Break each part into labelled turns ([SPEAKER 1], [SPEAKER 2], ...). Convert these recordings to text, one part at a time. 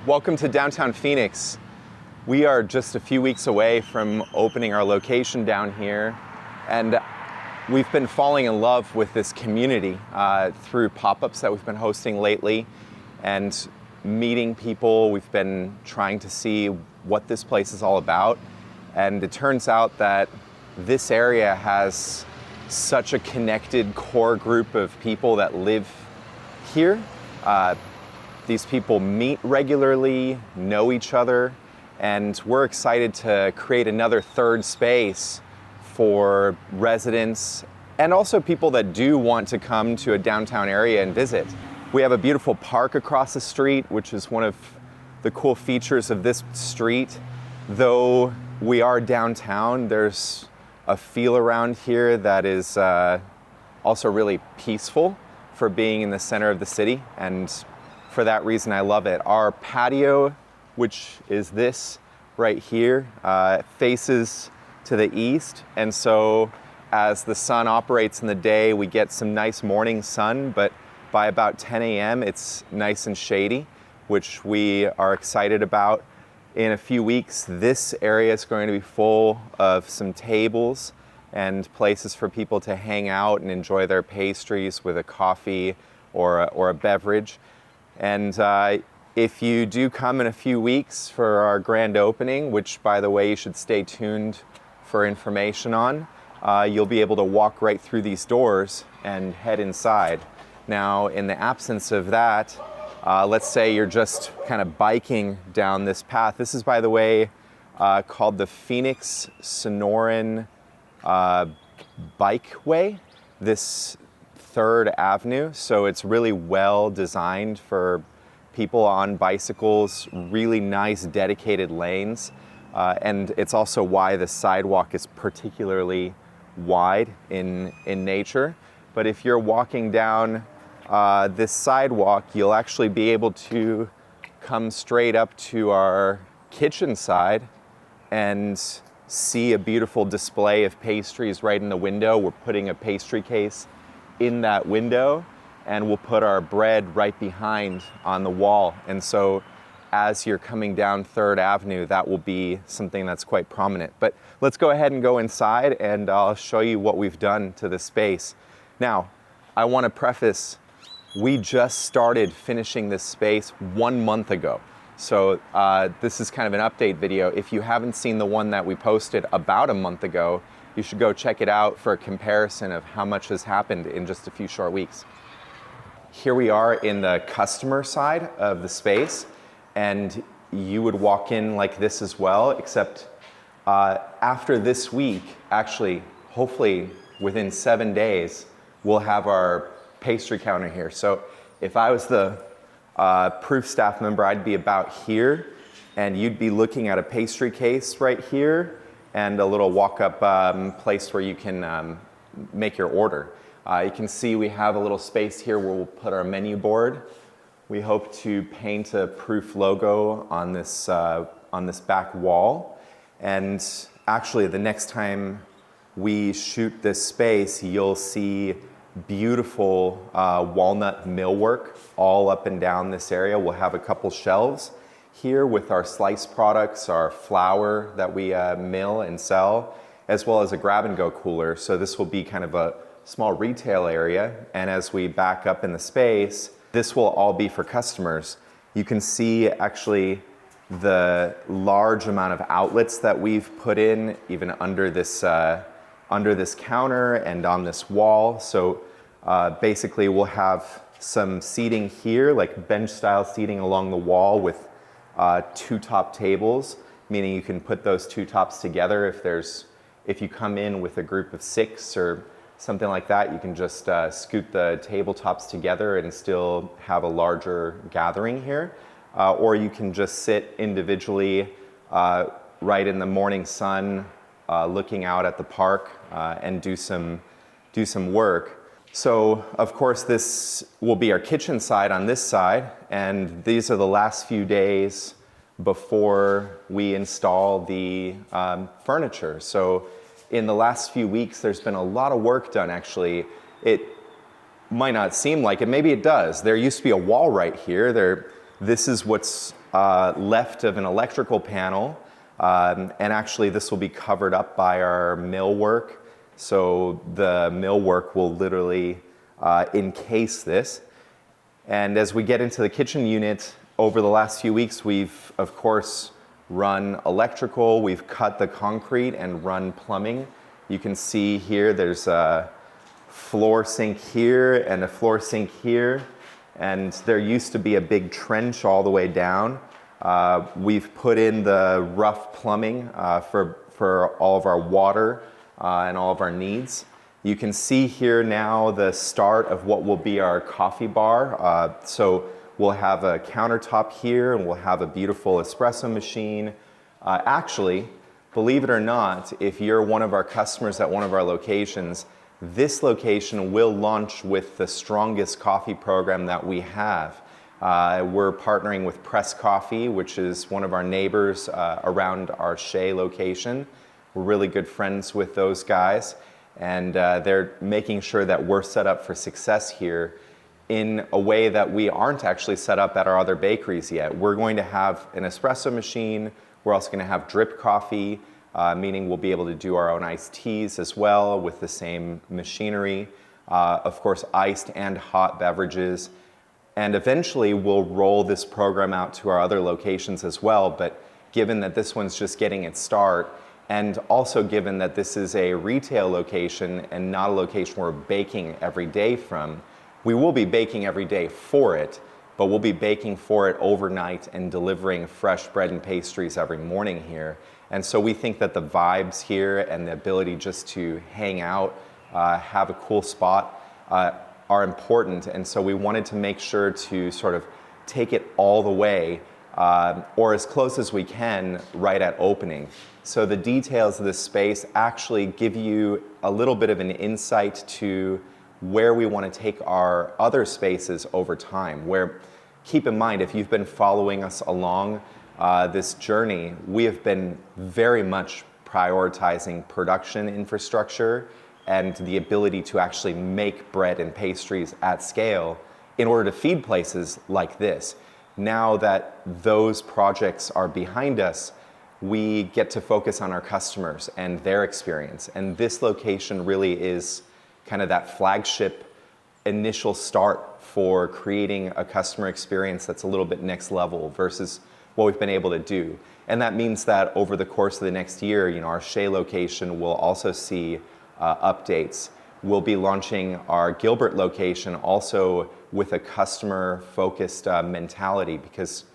[SPEAKER 1] Welcome to downtown Phoenix. We are just a few weeks away from opening our location down here, and we've been falling in love with this community through pop-ups that we've been hosting lately and meeting people. We've been trying to see what this place is all about, and it turns out that this area has such a connected core group of people that live here. These people meet regularly, know each other, and we're excited to create another third space for residents and also people that do want to come to a downtown area and visit. We have a beautiful park across the street, which is one of the cool features of this street. Though we are downtown, there's a feel around here that is also really peaceful for being in the center of the city, and for that reason I love it. Our patio, which is this right here, faces to the east, and so as the sun operates in the day, we get some nice morning sun, but by about 10 a.m. it's nice and shady, which we are excited about. In a few weeks, this area is going to be full of some tables and places for people to hang out and enjoy their pastries with a coffee or a beverage. And if you do come in a few weeks for our grand opening, which by the way you should stay tuned for information on, you'll be able to walk right through these doors and head inside. Now, in the absence of that, let's say you're just kind of biking down this path. This is, by the way, called the Phoenix Sonoran Bikeway, this 3rd Avenue. So it's really well designed for people on bicycles, really nice dedicated lanes. And it's also why the sidewalk is particularly wide in nature. But if you're walking down this sidewalk, you'll actually be able to come straight up to our kitchen side and see a beautiful display of pastries right in the window. We're putting a pastry case in that window, and we'll put our bread right behind on the wall. And so as you're coming down 3rd Avenue, that will be something that's quite prominent. But let's go ahead and go inside, and I'll show you what we've done to the space. Now, I want to preface, we just started finishing this space 1 month ago. So this is kind of an update video. If you haven't seen the one that we posted about a month ago, you should go check it out for a comparison of how much has happened in just a few short weeks. Here we are in the customer side of the space, and you would walk in like this as well, except after this week, actually, hopefully within 7 days, we'll have our pastry counter here. So if I was the proof staff member, I'd be about here, and you'd be looking at a pastry case right here and a little walk-up place where you can make your order. You can see we have a little space here where we'll put our menu board. We hope to paint a proof logo on this back wall. And actually, the next time we shoot this space, you'll see beautiful walnut millwork all up and down this area. We'll have a couple shelves here with our slice products, our flour that we mill and sell, as well as a grab-and-go cooler. So this will be kind of a small retail area. And as we back up in the space, this will all be for customers. You can see actually the large amount of outlets that we've put in, even under this counter and on this wall. So basically we'll have some seating here, like bench style seating along the wall with 2 top tables, meaning you can put those 2 tops together. If you come in with a group of 6 or something like that, you can just scoot the tabletops together and still have a larger gathering here. Or you can just sit individually right in the morning sun, looking out at the park and do some work. So of course this will be our kitchen side on this side, and these are the last few days before we install the furniture. So in the last few weeks there's been a lot of work done actually. It might not seem like it, maybe it does. There used to be a wall right here. This is what's left of an electrical panel, and actually this will be covered up by our millwork. So the millwork will literally encase this. And as we get into the kitchen unit, over the last few weeks, we've, of course, run electrical, we've cut the concrete and run plumbing. You can see here there's a floor sink here and a floor sink here, and there used to be a big trench all the way down. We've put in the rough plumbing for all of our water and all of our needs. You can see here now the start of what will be our coffee bar. So we'll have a countertop here and we'll have a beautiful espresso machine. Actually, believe it or not, if you're one of our customers at one of our locations, this location will launch with the strongest coffee program that we have. We're partnering with Press Coffee, which is one of our neighbors around our Shea location. We're really good friends with those guys, and they're making sure that we're set up for success here in a way that we aren't actually set up at our other bakeries yet. We're going to have an espresso machine. We're also going to have drip coffee, meaning we'll be able to do our own iced teas as well with the same machinery. Of course, iced and hot beverages. And eventually we'll roll this program out to our other locations as well. But given that this one's just getting its start, and also given that this is a retail location and not a location we're baking every day from, we will be baking every day for it, but we'll be baking for it overnight and delivering fresh bread and pastries every morning here. And so we think that the vibes here and the ability just to hang out, have a cool spot, are important. And so we wanted to make sure to sort of take it all the way, or as close as we can, right at opening. So the details of this space actually give you a little bit of an insight to where we want to take our other spaces over time. Where, keep in mind, if you've been following us along this journey, we have been very much prioritizing production infrastructure and the ability to actually make bread and pastries at scale in order to feed places like this. Now that those projects are behind us, we get to focus on our customers and their experience. And this location really is kind of that flagship initial start for creating a customer experience that's a little bit next level versus what we've been able to do. And that means that over the course of the next year, our Shea location will also see updates. We'll be launching our Gilbert location also with a customer-focused mentality, because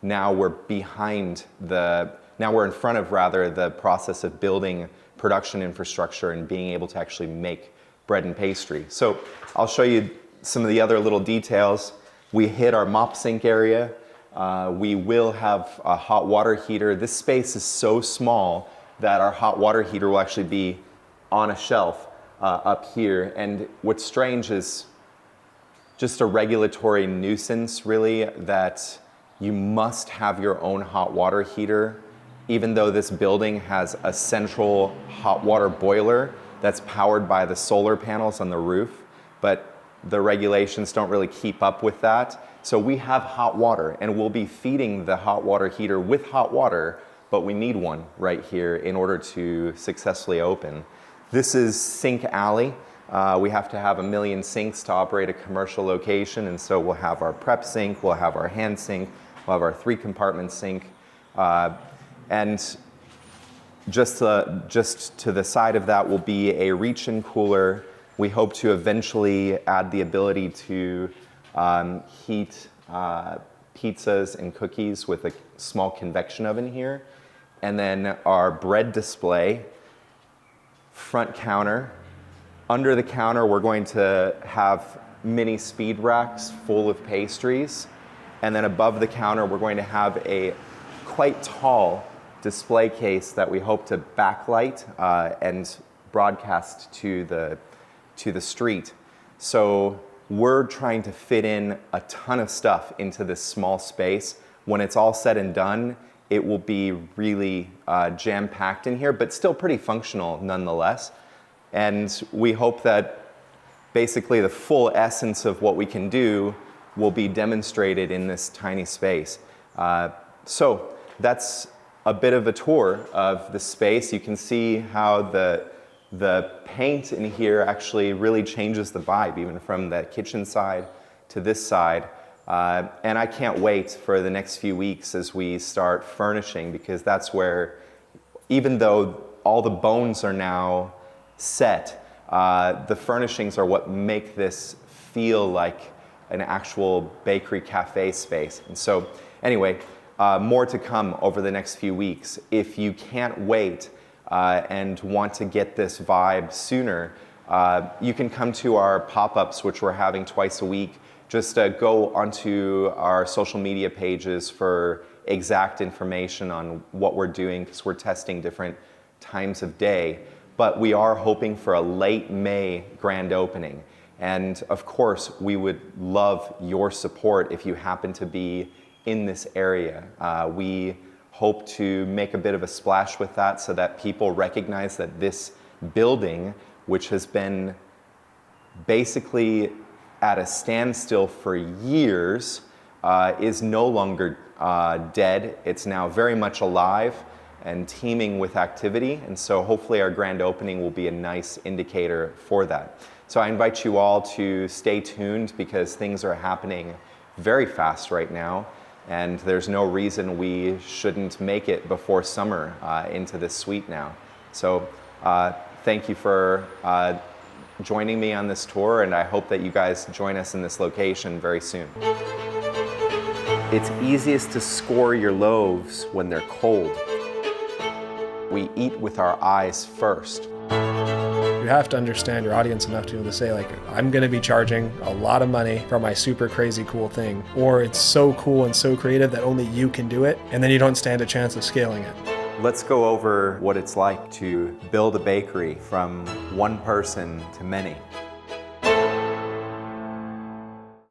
[SPEAKER 1] now we're in front of the process of building production infrastructure and being able to actually make bread and pastry. So I'll show you some of the other little details. We hit our mop sink area. We will have a hot water heater. This space is so small that our hot water heater will actually be on a shelf up here. And what's strange is just a regulatory nuisance, really, that you must have your own hot water heater, even though this building has a central hot water boiler that's powered by the solar panels on the roof, but the regulations don't really keep up with that. So we have hot water, and we'll be feeding the hot water heater with hot water, but we need one right here in order to successfully open. This is Sink Alley. We have to have 1 million sinks to operate a commercial location, and so we'll have our prep sink, we'll have our hand sink, we'll have our 3-compartment sink, and just to the side of that will be a reach-in cooler. We hope to eventually add the ability to heat pizzas and cookies with a small convection oven here. And then our bread display, front counter. Under the counter, we're going to have mini speed racks full of pastries. And then above the counter, we're going to have a quite tall display case that we hope to backlight and broadcast to the street. So we're trying to fit in a ton of stuff into this small space. When it's all said and done, it will be really jam-packed in here, but still pretty functional nonetheless. And we hope that basically the full essence of what we can do will be demonstrated in this tiny space. So that's a bit of a tour of the space. You can see how the paint in here actually really changes the vibe, even from the kitchen side to this side. And I can't wait for the next few weeks as we start furnishing, because that's where, even though all the bones are now set, the furnishings are what make this feel like an actual bakery cafe space. And so anyway, more to come over the next few weeks. If you can't wait and want to get this vibe sooner, you can come to our pop-ups, which we're having twice a week. Just go onto our social media pages for exact information on what we're doing, because we're testing different times of day. But we are hoping for a late May grand opening. And of course, we would love your support if you happen to be in this area. We hope to make a bit of a splash with that, so that people recognize that this building, which has been basically at a standstill for years, is no longer dead. It's now very much alive and teeming with activity. And so hopefully our grand opening will be a nice indicator for that. So I invite you all to stay tuned, because things are happening very fast right now. And there's no reason we shouldn't make it before summer into this suite now. So thank you for joining me on this tour, and I hope that you guys join us in this location very soon. It's easiest to score your loaves when they're cold. We eat with our eyes first.
[SPEAKER 2] You have to understand your audience enough to be able to say, like, I'm going to be charging a lot of money for my super crazy cool thing, or it's so cool and so creative that only you can do it, and then you don't stand a chance of scaling it.
[SPEAKER 1] Let's go over what it's like to build a bakery from one person to many.